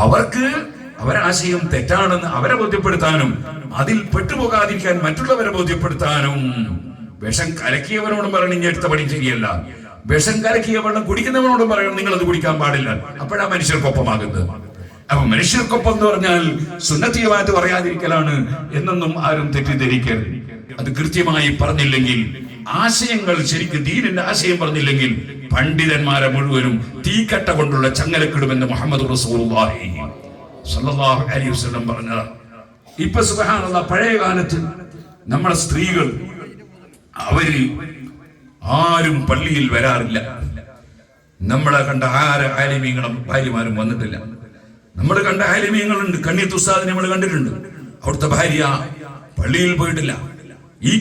അവർക്ക് അവരാശയം തെറ്റാണെന്ന് അവരെ ബോധ്യപ്പെടുത്താനും അതിൽ പെട്ടുപോകാതിരിക്കാൻ മറ്റുള്ളവരെ ബോധ്യപ്പെടുത്താനും വിഷം കലക്കിയവനോടും പറയണം ഇനി എടുത്ത പണി ശരിയല്ല, വിഷം കലക്കിയ വെള്ളം കുടിക്കുന്നവനോടും പറയണം നിങ്ങൾ അത് കുടിക്കാൻ പാടില്ല. അപ്പോഴാണ് മനുഷ്യർക്കൊപ്പമാകുന്നത്. അപ്പൊ മനുഷ്യർക്കൊപ്പം എന്ന് പറഞ്ഞാൽ സുന്നത്തിയമായിട്ട് പറയാതിരിക്കലാണ് എന്നൊന്നും ആരും തെറ്റിദ്ധരിക്കരുത്. അത് കൃത്യമായി പറഞ്ഞില്ലെങ്കിൽ, ആശയങ്ങൾ ശരിക്കും ദീനിന്റെ ആശയം പറഞ്ഞില്ലെങ്കിൽ പണ്ഡിതന്മാരെ മുഴുവനും തീക്കട്ട കൊണ്ടുള്ള ചങ്ങലക്കിടുമെന്ന് മുഹമ്മദ് റസൂലുള്ളാഹി സ്വല്ലല്ലാഹു അലൈഹി വസല്ലം പറഞ്ഞതാണ്. ഇപ്പൊ സുബ്ഹാനല്ലാഹ്, പഴയ കാലത്ത് നമ്മുടെ സ്ത്രീകൾ അവര് ആരും പള്ളിയിൽ വരാറില്ല. നമ്മളെ കണ്ട ആലിമീങ്ങളും ഭാര്യമാരും വന്നിട്ടില്ല. നമ്മൾ കണ്ട ആലിമീങ്ങളുണ്ട്. കണ്ണിയത്ത് ഉസ്താദിനെ നമ്മൾ കണ്ടിട്ടുണ്ട്, അവിടുത്തെ ഭാര്യ പള്ളിയിൽ പോയിട്ടില്ല.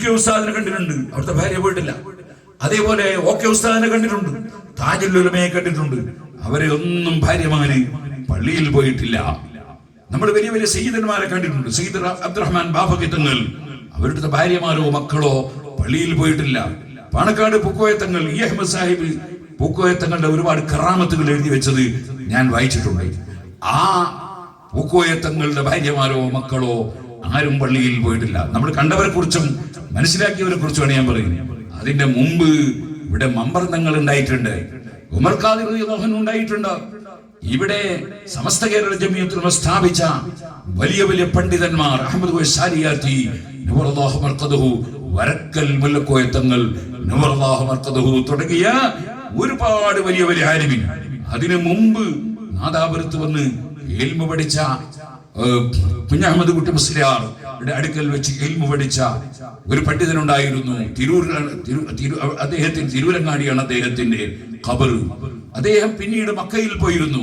കെ ഉസ്താദിനെ കണ്ടിട്ടുണ്ട്, അവിടുത്തെ ഭാര്യ പോയിട്ടില്ല. അതേപോലെ OK ഉസ്താദിനെ കണ്ടിട്ടുണ്ട്, താജുൽ ഉലമയെ കണ്ടിട്ടുണ്ട്, അവരെ ഒന്നും ഭാര്യമാര് പള്ളിയിൽ പോയിട്ടില്ല. നമ്മൾ വലിയ വലിയ സയ്യിദന്മാരെ കണ്ടിട്ടുണ്ട്. സയ്യിദ് അബ്ദുറഹ്മാൻ ബാഫഖി തങ്ങൾ, അവരുടെ ഭാര്യമാരോ മക്കളോ പള്ളിയിൽ പോയിട്ടില്ല. പാണക്കാട് പൂക്കോയത്തങ്ങൾ അഹ്മദ് സാഹിബ് പൂക്കോയത്തങ്ങളുടെ ഒരുപാട് കറാമത്തുകൾ എഴുതി വെച്ചത് ഞാൻ വായിച്ചിട്ടുണ്ട്. ആ പൂക്കോയത്തങ്ങളുടെ ഭാര്യമാരോ മക്കളോ ആരും പള്ളിയിൽ പോയിട്ടില്ല. നമ്മൾ കണ്ടവരെ കുറിച്ചും മനസ്സിലാക്കിയവരെ കുറിച്ചുമാണ് ഞാൻ പറയുന്നത്. അതിന്റെ മുമ്പ് ഇവിടെ മമ്പർന്നങ്ങൾ ഉണ്ടായിട്ടുണ്ട്, ഉമർ ഖാദിർ റളിയല്ലാഹു അൻഹു ഉണ്ടായിട്ടുണ്ട്. ഇവിടെ സമസ്ത കേരള ജമിയത്തുൽ ഉലമ സ്ഥാപിച്ച വലിയ വലിയ പണ്ഡിതന്മാർ അഹ്മദ് വൈസാരിയാത്തി നവറല്ലാഹു മർഖദഹു, വരക്കൽ മുല്ലക്കോയത്തങ്ങൾ നവറല്ലാഹു മർഖദഹു തുടങ്ങിയ ഒരുപാട് വലിയ വലിയ ആലിമീൻ. അതിനു മുമ്പ് നാദാപുരത്ത് വന്ന് ഇൽമു പഠിച്ച കുഞ്ഞഹമ്മദ് കുട്ടി മുസ്ലിയാറുടെ അടുക്കൽ വെച്ച് ഇൽമു പഠിച്ച ഒരു പണ്ഡിതനുണ്ടായിരുന്നു. അദ്ദേഹത്തിന് തിരൂരങ്ങാടിയാണ് അദ്ദേഹത്തിന്റെ ഖബർ. അദ്ദേഹം പിന്നീട് മക്കയിൽ പോയിരുന്നു.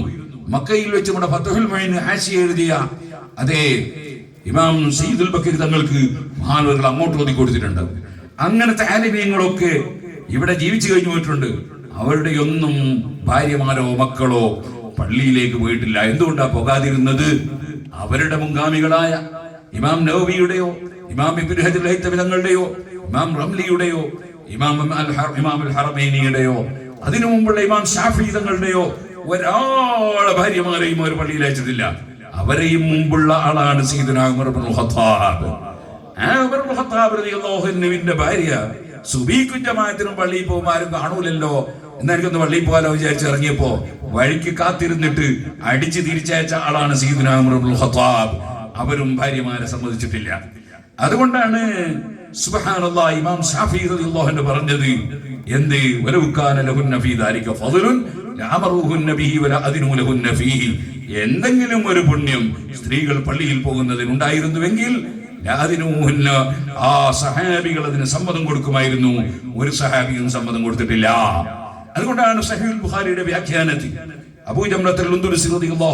മക്കയിൽ വെച്ച് നമ്മുടെ ഫത്ഹുൽ മുഈൻ ഹാശിയ എഴുതിയ അതേ ഇമാം സയ്യിദുൽ ബക്കരി തങ്ങൾക്ക് മഹാനവറുകൾ അങ്ങോട്ട് ഓതി കൊടുത്തിട്ടുണ്ട്. അങ്ങനത്തെ ആലിമീങ്ങളൊക്കെ ഇവിടെ ജീവിച്ചു കഴിഞ്ഞു പോയിട്ടുണ്ട്. അവരുടെ ഒന്നും ഭാര്യമാരോ മക്കളോ പള്ളിയിലേക്ക് പോയിട്ടില്ല. എന്തുകൊണ്ടാ പോകാതിരുന്നത്? അവരുടെ മുൻഗാമികളായ ഇമാം നവവിയുടെയോ ഇമാം ഇബ്നു ഹജർ ഹൈതമി തങ്ങളുടെയോ ഇമാം റംലിയുടെയോ ഇമാം അൽ ഹറമൈനിയുടെയോ അതിനു മുമ്പുള്ള ഇമാം ഷാഫി തങ്ങളുടെയോ ഒരാളെ ഭാര്യമാരെയും അവർ പള്ളിയിൽ അയച്ചിട്ടില്ല. അവരെയും മുമ്പുള്ള ആളാണ് സയ്യിദുനാ ഉമർ ഇബ്നുൽ ഖത്താബ്. ഉമർ ഇബ്നുൽ ഖത്താബ് റളിയല്ലാഹു അൻഹുവിന്റെ ഭാര്യ സുബീഖ് ജമാഅത്തിനും പള്ളിയിൽ പോകുമ്പോൾ ആരും കാണൂലല്ലോ, എന്നാ എനിക്കൊന്ന് പള്ളിയിൽ പോകാലോ വിചാരിച്ച് ഇറങ്ങിയപ്പോ വഴിക്ക് കാത്തിരുന്നിട്ട് അടിച്ച് തിരിച്ചയച്ച ആളാണ് സയ്യിദുനാ ഉമർ ഇബ്നുൽ ഖത്താബ്. അവരും ഭാര്യമാരെ സമ്മതിച്ചിട്ടില്ല. അതുകൊണ്ടാണ് സുബ്ഹാനല്ലാഹ് ഇമാം ഷാഫി റളിയല്ലാഹു അൻഹു പറഞ്ഞത് എന്ത്, വലൗ കാന ലഹുന്ന ഫീ ദാലിക ഫദ്ലുൻ ലഅമറുഹുന്ന ബിഹി വല അദിനു ലഹുന്ന ഫീഹി. എന്തെങ്കിലും ഒരു പുണ്യം സ്ത്രീകൾ പള്ളിയിൽ പോകുന്നതിനുണ്ടായിരുന്നുവെങ്കിൽ ആ സഹാബികൾ അതിന് സമ്മതം കൊടുക്കുമായിരുന്നു. ഒരു സഹാബിയും സമ്മതം കൊടുത്തിട്ടില്ല. അതുകൊണ്ടാണ് സഹീഹുൽ ബുഖാരിയുടെ വ്യാഖ്യാനത്തിൽ അബൂ ജംറത്തുൽ ഉന്ദുരുസി റളിയല്ലാഹു